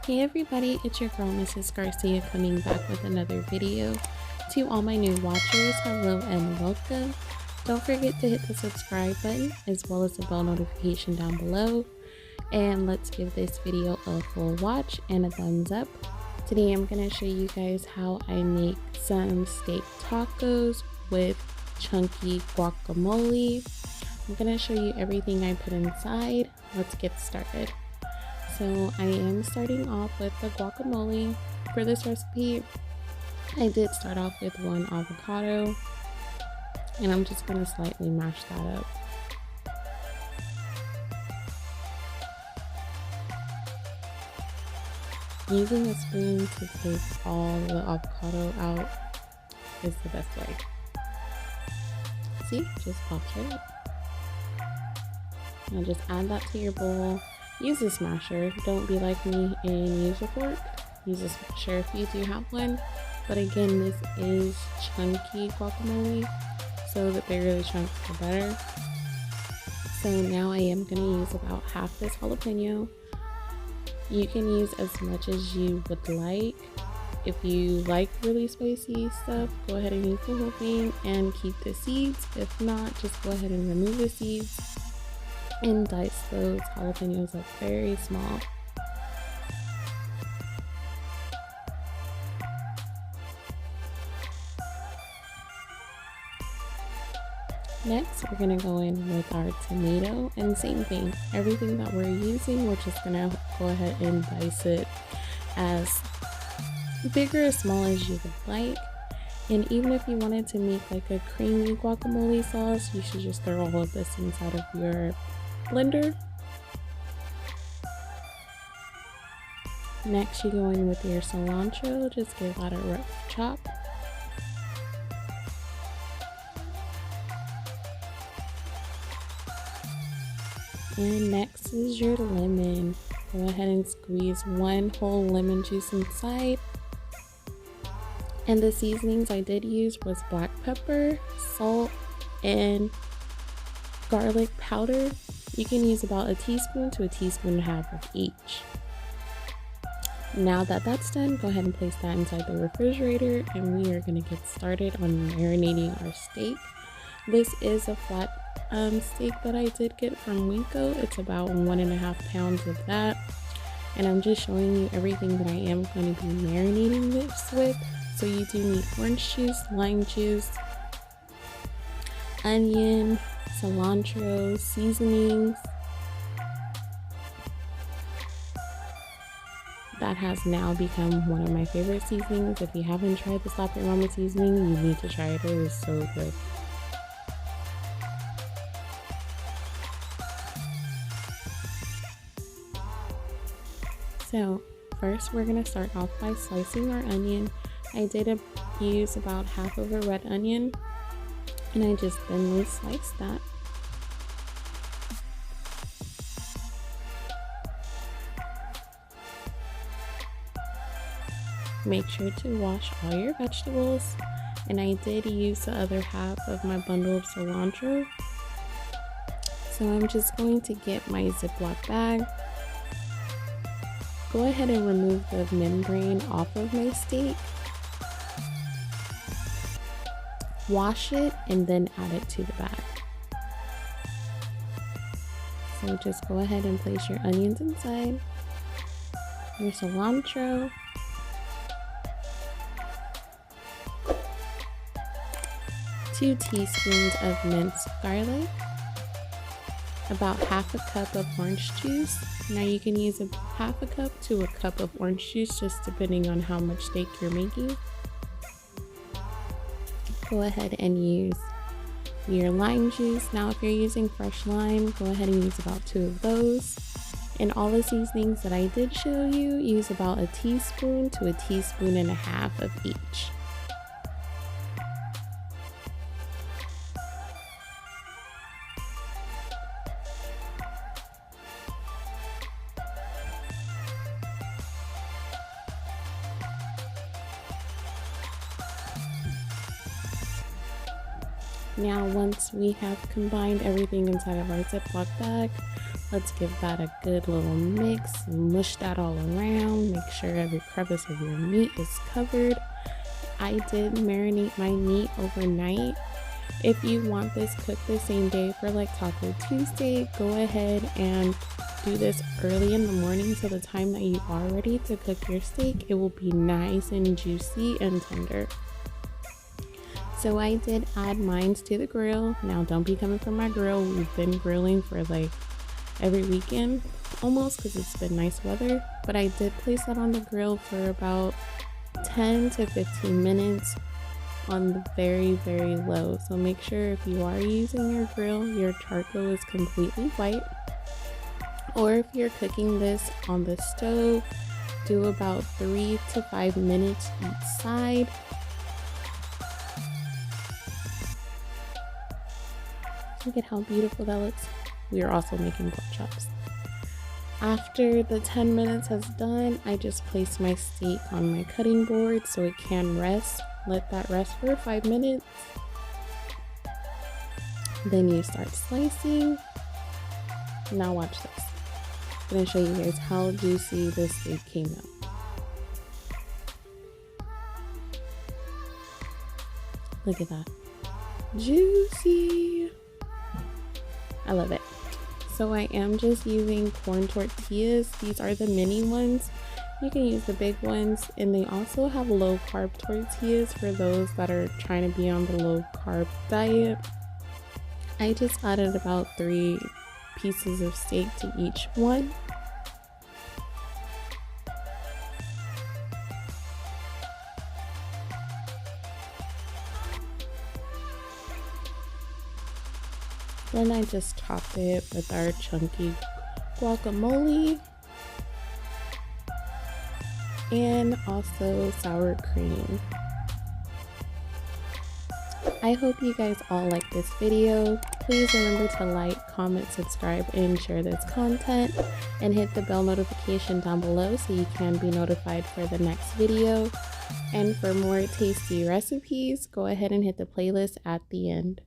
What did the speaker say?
Hey everybody, it's your girl Mrs. Garcia coming back with another video. To all my new watchers, hello and welcome. Don't forget to hit the subscribe button as well as the bell notification down below. And let's give this video a full watch and a thumbs up. Today I'm going to show you guys how I make some steak tacos with chunky guacamole. I'm going to show you everything I put inside. Let's get started. So I am starting off with the guacamole. For this recipe, I did start off with one avocado, and I'm just going to slightly mash that up. Using a spoon to take all the avocado out is the best way. See, just pops right up. Now just add that to your bowl. Use a smasher. Don't be like me and use a fork. Use a smasher if you do have one. But again, this is chunky guacamole, so the bigger the chunks, the better. So now I am going to use about half this jalapeno. You can use as much as you would like. If you like really spicy stuff, go ahead and use the whole thing and keep the seeds. If not, just go ahead and remove the seeds and dice those jalapenos up very small. Next, we're going to go in with our tomato, and same thing, everything that we're using, we're just going to go ahead and dice it as big or as small as you would like. And even if you wanted to make like a creamy guacamole sauce, you should just throw all of this inside of your blender. Next, you go in with your cilantro, just give that a rough chop. And next is your lemon. Go ahead and squeeze one whole lemon juice inside. And the seasonings I did use was black pepper, salt, and garlic powder. You can use about a teaspoon to a teaspoon and a half of each. Now that that's done, go ahead and place that inside the refrigerator, and we are going to get started on marinating our steak. This is a flat steak that I did get from Winco. It's about 1.5 pounds of that, and I'm just showing you everything that I am going to be marinating this with. So you do need orange juice, lime juice, onion, cilantro, seasonings. That has now become one of my favorite seasonings. If you haven't tried the Slap Your Mama seasoning, you need to try it. It is so good. So first, we're going to start off by slicing our onion. I did use about half of a red onion, and I just thinly sliced that. Make sure to wash all your vegetables, and I did use the other half of my bundle of cilantro. So I'm just going to get my Ziploc bag. Go ahead and remove the membrane off of my steak. Wash it and then add it to the bag. So just go ahead and place your onions inside, your cilantro, two teaspoons of minced garlic, about half a cup of orange juice. Now you can use half a cup to a cup of orange juice, just depending on how much steak you're making. Go ahead and use your lime juice. Now if you're using fresh lime, go ahead and use about 2 of those. And all the seasonings that I did show you, use about a teaspoon to a teaspoon and a half of each. Now once we have combined everything inside of our Ziploc bag, Let's give that a good little mix, mush that all around, make sure every crevice of your meat is covered. I did marinate my meat overnight. If you want this cooked the same day for like Taco Tuesday, go ahead and do this early in the morning, so the time that you are ready to cook your steak, it will be nice and juicy and tender. So I did add mine to the grill. Now don't be coming from my grill. We've been grilling for like every weekend almost, because it's been nice weather, but I did place that on the grill for about 10 to 15 minutes on the very, very low. So make sure if you are using your grill, your charcoal is completely white. Or if you're cooking this on the stove, do about 3 to 5 minutes each side. Look at how beautiful that looks. We are also making pork chops. After the 10 minutes has done, I just place my steak on my cutting board so it can rest. Let that rest for 5 minutes. Then you start slicing. Now watch this. I'm going to show you guys how juicy this steak came out. Look at that. Juicy. I love it. So I am just using corn tortillas. These are the mini ones. You can use the big ones, and they also have low carb tortillas for those that are trying to be on the low carb diet. I just added about 3 pieces of steak to each one. Then I just topped it with our chunky guacamole and also sour cream. I hope you guys all like this video. Please remember to like, comment, subscribe, and share this content, and hit the bell notification down below so you can be notified for the next video. And for more tasty recipes, go ahead and hit the playlist at the end.